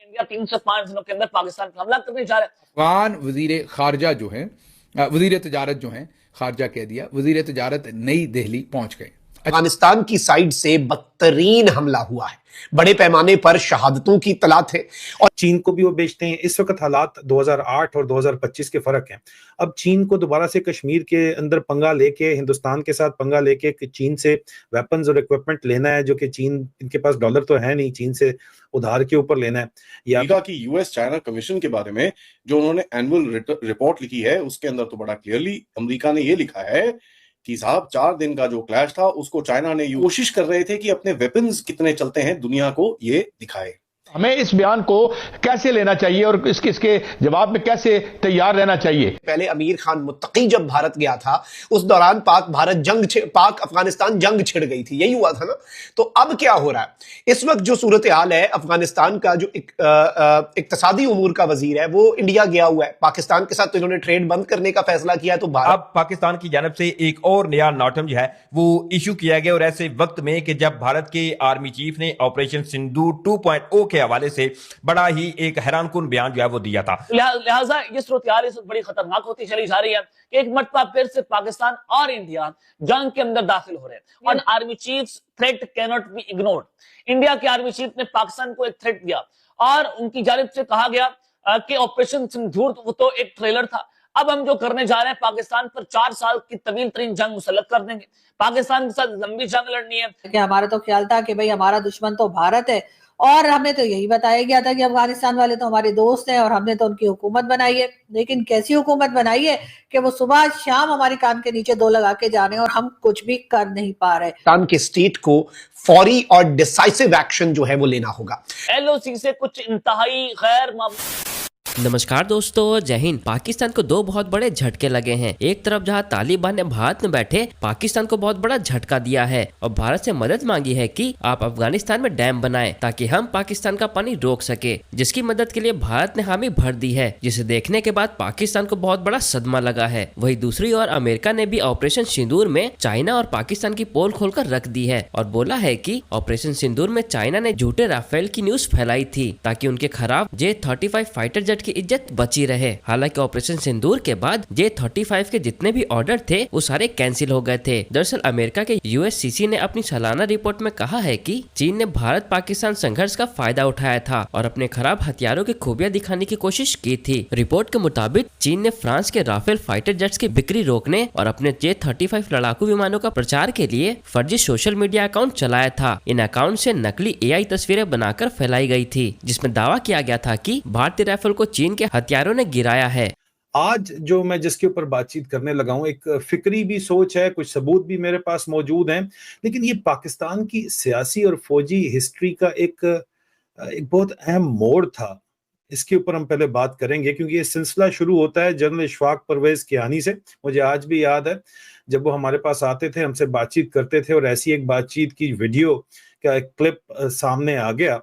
India 3 से 5 दिनों के अंदर पाकिस्तान पर हमला करने जा रहा है। अफगान वजीर खारजा जो हैं, वजीर तजारत जो हैं, खारजा कह दिया, वजीर तजारत नई दिल्ली पहुंच गए। अफगानिस्तान की साइड से बदतरीन हमला हुआ है, बड़े पैमाने पर शहादतों की तलात है और चीन को भी वो बेचते हैं। इस वक्त हालात 2008 और 2025 के फर्क हैं। अब चीन को दोबारा से कश्मीर के अंदर पंगा लेके, हिंदुस्तान के साथ पंगा लेके चीन से वेपन्स और इक्विपमेंट लेना है, जो कि चीन, इनके पास डॉलर तो है नहीं, चीन से उधार के ऊपर लेना है। या कि यूएस चाइना कमीशन के बारे में जो उन्होंने एनुअल रिपोर्ट लिखी है, उसके अंदर तो बड़ा क्लियरली अमेरिका ने ये लिखा है कि साहब 4 दिन का जो क्लैश था उसको चाइना ने कोशिश कर रहे थे कि अपने वेपन्स कितने चलते हैं दुनिया को ये दिखाए। हमें इस बयान को कैसे लेना चाहिए और इसके जवाब में कैसे तैयार रहना चाहिए। पहले अमीर खान मुत्तकी जब भारत गया था, उस दौरान पाक अफगानिस्तान जंग छिड़ गई थी, यही हुआ था ना। तो अब क्या हो रहा है इस वक्त, जो सूरत हाल है, अफगानिस्तान का जो इक्तसादी उमूर का वजीर है वो इंडिया गया हुआ है। पाकिस्तान के साथ तो इन्होंने ट्रेड बंद करने का फैसला किया है। तो अब पाकिस्तान की जानब से एक और नया नॉटम जो है वो इशू किया गया, और ऐसे वक्त में कि जब भारत के आर्मी चीफ ने ऑपरेशन सिंदूर 2.0 के हवाले से बड़ा ही एक हैरानकुन बयान जो है वो दिया था। लिहाजा ये सूरत हाल इस वक्त बड़ी खतरनाक होती चली जा रही है कि एक मरतबा फिर से पाकिस्तान और इंडिया जंग के अंदर दाखिल हो रहे हैं और army chief threat can not be ignored. India के आर्मी चीफ ने पाकिस्तान को एक थ्रेट दिया और उनकी जानिब से कहा गया कि ऑपरेशन सिंदूर वो तो एक ट्रेलर था, अब हम जो करने जा रहे हैं पाकिस्तान पर 4 साल की तवील तरीन जंग मुसल्लत कर देंगे, पाकिस्तान के साथ लंबी जंग लड़नी है। कि हमारा तो ख्याल था कि भाई हमारा दुश्मन तो भारत है, और हमें तो यही बताया गया था कि अफगानिस्तान वाले तो हमारे दोस्त हैं और हमने तो उनकी हुकूमत बनाई है। लेकिन कैसी हुकूमत बनाई है कि वो सुबह शाम हमारे कान के नीचे दो लगा के जा रहे हैं और हम कुछ भी कर नहीं पा रहे। पाकिस्तान के स्टेट को फौरी और डिसाइसिव एक्शन जो है वो लेना होगा। एलओसी से कुछ इंतहाई गैर नमस्कार दोस्तों, जय हिंद। पाकिस्तान को 2 बहुत बड़े झटके लगे हैं। एक तरफ जहां तालिबान ने भारत में बैठे पाकिस्तान को बहुत बड़ा झटका दिया है और भारत से मदद मांगी है कि आप अफगानिस्तान में डैम बनाएं ताकि हम पाकिस्तान का पानी रोक सके, जिसकी मदद के लिए भारत ने हामी भर दी है, जिसे देखने के बाद पाकिस्तान को बहुत बड़ा सदमा लगा है। वही दूसरी ओर अमेरिका ने भी ऑपरेशन सिंदूर में चाइना और पाकिस्तान की पोल खोलकर रख दी है और बोला है कि ऑपरेशन सिंदूर में चाइना ने झूठे राफेल की न्यूज फैलाई थी ताकि उनके खराब J-35 फाइटर जेट की इज्जत बची रहे। हालांकि ऑपरेशन सिंदूर के बाद J-35 के जितने भी ऑर्डर थे वो सारे कैंसिल हो गए थे। दरअसल अमेरिका के USCC ने अपनी सालाना रिपोर्ट में कहा है कि चीन ने भारत पाकिस्तान संघर्ष का फायदा उठाया था और अपने खराब हथियारों की खूबियां दिखाने की कोशिश की थी। रिपोर्ट के मुताबिक चीन ने फ्रांस के राफेल फाइटर जेट्स की बिक्री रोकने और अपने J-35 लड़ाकू विमानों का प्रचार के लिए फर्जी सोशल मीडिया अकाउंट चलाया था। इन अकाउंट से नकली AI तस्वीरें बनाकर फैलाई गई थी, जिसमें दावा किया गया था कि भारतीय राइफल को चीन के हथियारों ने गिराया है। आज जो मैं जिसके ऊपर बातचीत करने लगा हूं, एक फिक्री भी सोच है, कुछ सबूत भी मेरे पास मौजूद हैं, लेकिन ये पाकिस्तान की सियासी और फौजी हिस्ट्री का एक बहुत अहम मोड़ था। इसके ऊपर हम पहले बात करेंगे क्योंकि ये सिलसिला शुरू होता है जनरल इशफाक परवेज कियानी से। मुझे आज भी याद है जब वो हमारे पास आते थे, हमसे बातचीत करते थे और ऐसी एक बातचीत की वीडियो का एक क्लिप सामने आ गया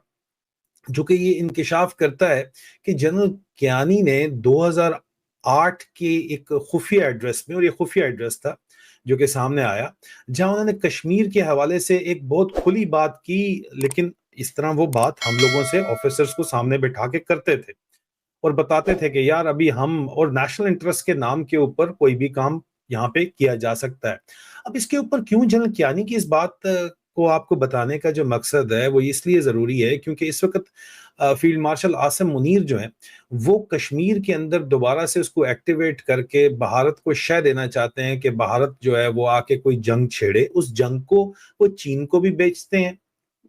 जो कि ये इंकिशाफ करता है कि जनरल कियानी ने 2008 के एक खुफिया एड्रेस में, और ये खुफिया एड्रेस था जो कि सामने आया, जहां उन्होंने कश्मीर के हवाले से एक बहुत खुली बात की, लेकिन इस तरह वो बात हम लोगों से ऑफिसर्स को सामने बैठा के करते थे और बताते थे कि यार अभी हम और नेशनल इंटरेस्ट के नाम के ऊपर कोई भी काम यहाँ पे किया जा सकता है। अब इसके ऊपर क्यों जनरल कियानी की इस बात को आपको बताने का जो मकसद है वो इसलिए जरूरी है क्योंकि इस वक्त फील्ड मार्शल आसिम मुनीर जो है वो कश्मीर के अंदर दोबारा से उसको एक्टिवेट करके भारत को शय देना चाहते हैं कि भारत जो है वो आके कोई जंग छेड़े। उस जंग को वो चीन को भी बेचते हैं,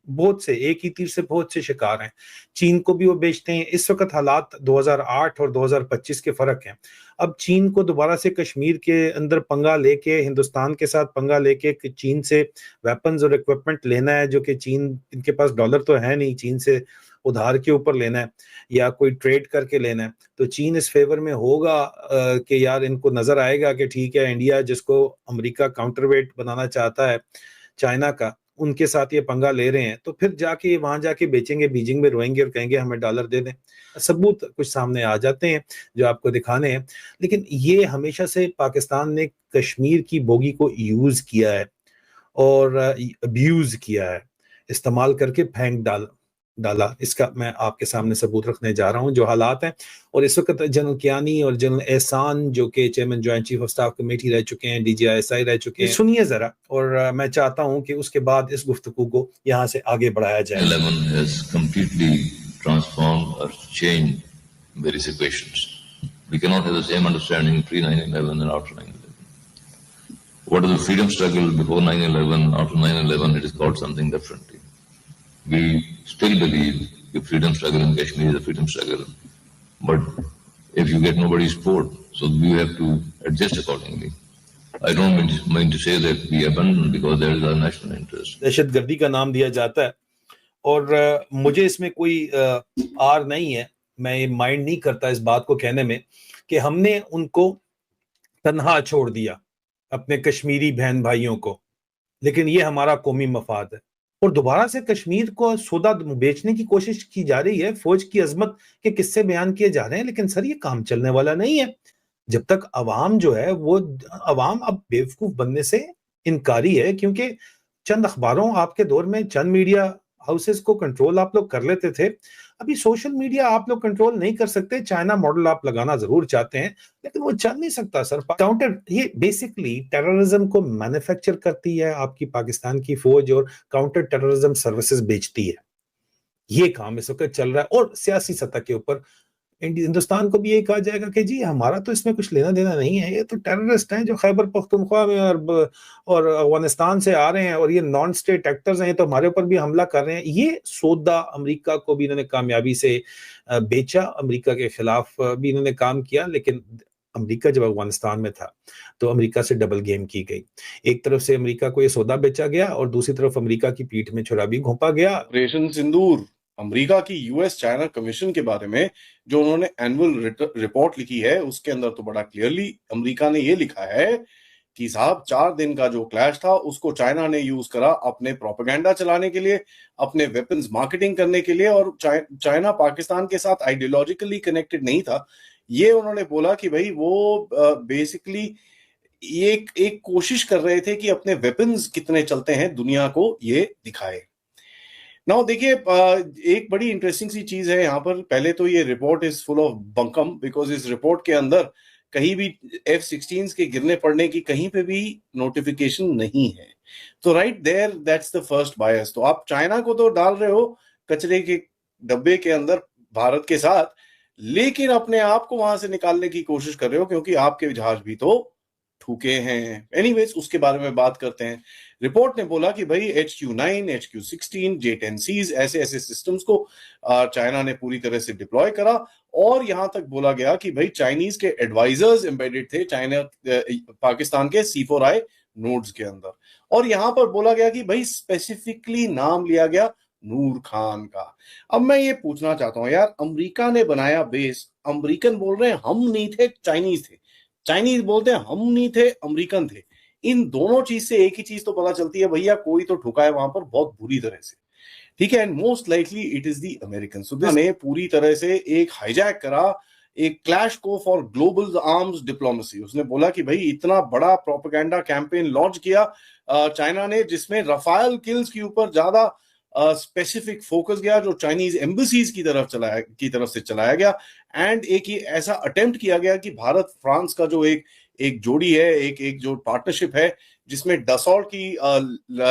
बहुत से, एक ही तीर से बहुत से शिकार हैं। चीन को भी वो बेचते हैं। इस वक्त हालात 2008 और 2025 के फर्क हैं। अब चीन को दोबारा से कश्मीर के अंदर पंगा लेके, हिंदुस्तान के साथ पंगा लेके चीन से वेपन्स और इक्विपमेंट लेना है, जो कि चीन, इनके पास डॉलर तो है नहीं, चीन से उधार के ऊपर लेना है या कोई ट्रेड करके लेना है। तो चीन इस फेवर में होगा कि यार इनको नजर आएगा कि ठीक है, इंडिया जिसको अमेरिका काउंटरवेट बनाना चाहता है चाइना का, उनके साथ ये पंगा ले रहे हैं, तो फिर जाके वहां जाके बेचेंगे, बीजिंग में रोएंगे और कहेंगे हमें डॉलर दे दें। सबूत कुछ सामने आ जाते हैं जो आपको दिखाने हैं, लेकिन ये हमेशा से पाकिस्तान ने कश्मीर की बोगी को यूज किया है और अब्यूज किया है, इस्तेमाल करके फेंक डाल डाला, इसका मैं आपके सामने सबूत रखने जा रहा हूं जो हालात हैं। और इस वक्त जनरल कियानी और जनरल एहसान जो कि chairman joint chief of staff committee रह चुके हैं, DGISI रह चुके हैं, सुनिए जरा, और मैं चाहता हूं कि उसके बाद इस गुफ्तगू को यहां से आगे बढ़ाया जाए। 11 has completely transformed or changed various equations. We cannot have the same understanding pre 9/11 and after 9/11. What is the freedom struggle before 9/11, after 9/11, it is called something differently. We still believe the freedom struggle in Kashmir is a freedom struggle, but if you get nobody's support, so you have to adjust accordingly. I don't mean to say that we abandon because there is a national interest. दहशतगर्दी का नाम दिया जाता है और मुझे इसमें कोई आर नहीं है, मैं माइंड नहीं करता इस बात को कहने में कि हमने उनको तन्हा छोड़ दिया, अपने कश्मीरी बहन भाइयों को, लेकिन ये हमारा कौमी मफाद है। और दोबारा से कश्मीर को सौदा बेचने की कोशिश की जा रही है, फौज की अजमत के किस्से बयान किए जा रहे हैं, लेकिन सर ये काम चलने वाला नहीं है जब तक अवाम जो है वो अवाम अब बेवकूफ बनने से इनकारी है, क्योंकि चंद अखबारों आपके दौर में चंद मीडिया हाउसेस को कंट्रोल आप लोग कर लेते थे, अभी सोशल मीडिया आप लोग कंट्रोल नहीं कर सकते। चाइना मॉडल आप लगाना जरूर चाहते हैं लेकिन वो चल नहीं सकता सर। काउंटर ये बेसिकली टेररिज्म को मैन्युफैक्चर करती है आपकी पाकिस्तान की फौज और काउंटर टेररिज्म सर्विसेज बेचती है, ये काम इस वक्त चल रहा है। और सियासी सतह के ऊपर हिंदुस्तान को भी ये कहा जाएगा कि जी हमारा तो इसमें कुछ लेना देना नहीं है, ये तो टेररिस्ट हैं जो खैबर पख्तूनख्वा में और अफगानिस्तान से आ रहे हैं और ये नॉन स्टेट एक्टर्स हैं, तो हमारे ऊपर भी हमला कर रहे हैं। ये सौदा अमेरिका को भी इन्होंने कामयाबी से बेचा, अमेरिका के खिलाफ भी इन्होंने काम किया, लेकिन अमेरिका जब अफगानिस्तान में था तो अमेरिका से डबल गेम की गई। एक तरफ से अमेरिका को ये सौदा बेचा गया और दूसरी तरफ अमेरिका की पीठ में छुरा भी घोंपा गया। ऑपरेशन सिंदूर, अमेरिका की यूएस चाइना कमीशन के बारे में जो उन्होंने एनुअल रिपोर्ट लिखी है उसके अंदर तो बड़ा क्लियरली अमेरिका ने ये लिखा है कि साहब 4 दिन का जो क्लैश था उसको चाइना ने यूज करा अपने प्रोपेगेंडा चलाने के लिए, अपने वेपन्स मार्केटिंग करने के लिए, और चाइना पाकिस्तान के साथ आइडियोलॉजिकली कनेक्टेड नहीं था। ये उन्होंने बोला कि भाई वो बेसिकली एक कोशिश कर रहे थे कि अपने वेपन्स कितने चलते हैं दुनिया को ये दिखाए। नाउ देखिए एक बड़ी इंटरेस्टिंग सी चीज है यहाँ पर। पहले तो ये report is full of बंकम, because इस रिपोर्ट के अंदर कहीं भी F-16 के गिरने पड़ने की कहीं पे भी नोटिफिकेशन नहीं है। तो right there that's the first bias. तो आप चाइना को तो डाल रहे हो कचरे के डब्बे के अंदर भारत के साथ, लेकिन अपने आप को वहां से निकालने की कोशिश कर रहे हो क्योंकि आपके जहाज भी तो ठूके हैं। एनीवेज उसके बारे में बात करते हैं। रिपोर्ट ने बोला कि भाई HQ-9, HQ-16, J-10Cs ऐसे सिस्टम्स को चाइना ने पूरी तरह से डिप्लॉय करा, और यहां तक बोला गया कि भाई चाइनीज के एडवाइजर्स एम्बेडेड थे चाइना पाकिस्तान के C4I नोड्स के अंदर। और यहां पर बोला गया कि भाई स्पेसिफिकली नाम लिया गया नूर खान का। अब मैं ये पूछना चाहता हूं यार, अमेरिका ने बनाया बेस, अमेरिकन बोल रहे हैं हम नहीं थे, चाइनीज थे, चाइनीज बोलते हैं हम नहीं थे, अमेरिकन थे। इन दोनों चीज से एक ही चीज तो पता चलती है, भैया कोई तो ठुका है वहां पर बहुत बुरी तरह से, ठीक है, and most likely it is the American. सो ने पूरी तरह से एक हाईजैक करा एक क्लैश को फॉर ग्लोबल आर्म्स डिप्लोमेसी। उसने बोला कि भाई इतना बड़ा प्रोपेगेंडा कैंपेन लॉन्च किया चाइना ने जिसमें रफाल किल्स के ऊपर ज्यादा स्पेसिफिक फोकस गया जो चाइनीज एम्बेसीज की तरफ से चलाया गया, एंड एक ये ऐसा अटेम्प्ट किया गया कि भारत फ्रांस का जो एक जोड़ी है, एक जो पार्टनरशिप है जिसमें डसॉल्ट की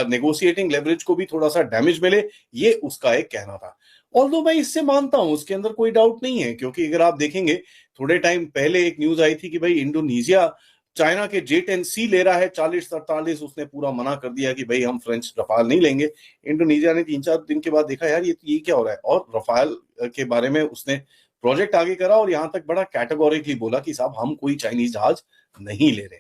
नेगोशिएटिंग लेवरेज को भी थोड़ा सा डैमेज मिले, ये उसका एक कहना था। ऑल्दो मैं इससे मानता हूं, उसके अंदर कोई डाउट नहीं है, क्योंकि अगर आप देखेंगे थोड़े टाइम पहले एक न्यूज आई थी कि भाई इंडोनेशिया चाइना के J-10C ले रहा है 40-43, उसने पूरा मना कर दिया कि भाई हम फ्रेंच रफाल नहीं लेंगे। इंडोनेशिया ने 3-4 दिन के बाद देखा यार ये क्या हो रहा है, और रफाल के बारे में उसने प्रोजेक्ट आगे करा और यहां तक बड़ा कैटेगोरिकली बोला कि साहब हम कोई चाइनीज जहाज नहीं ले रहे।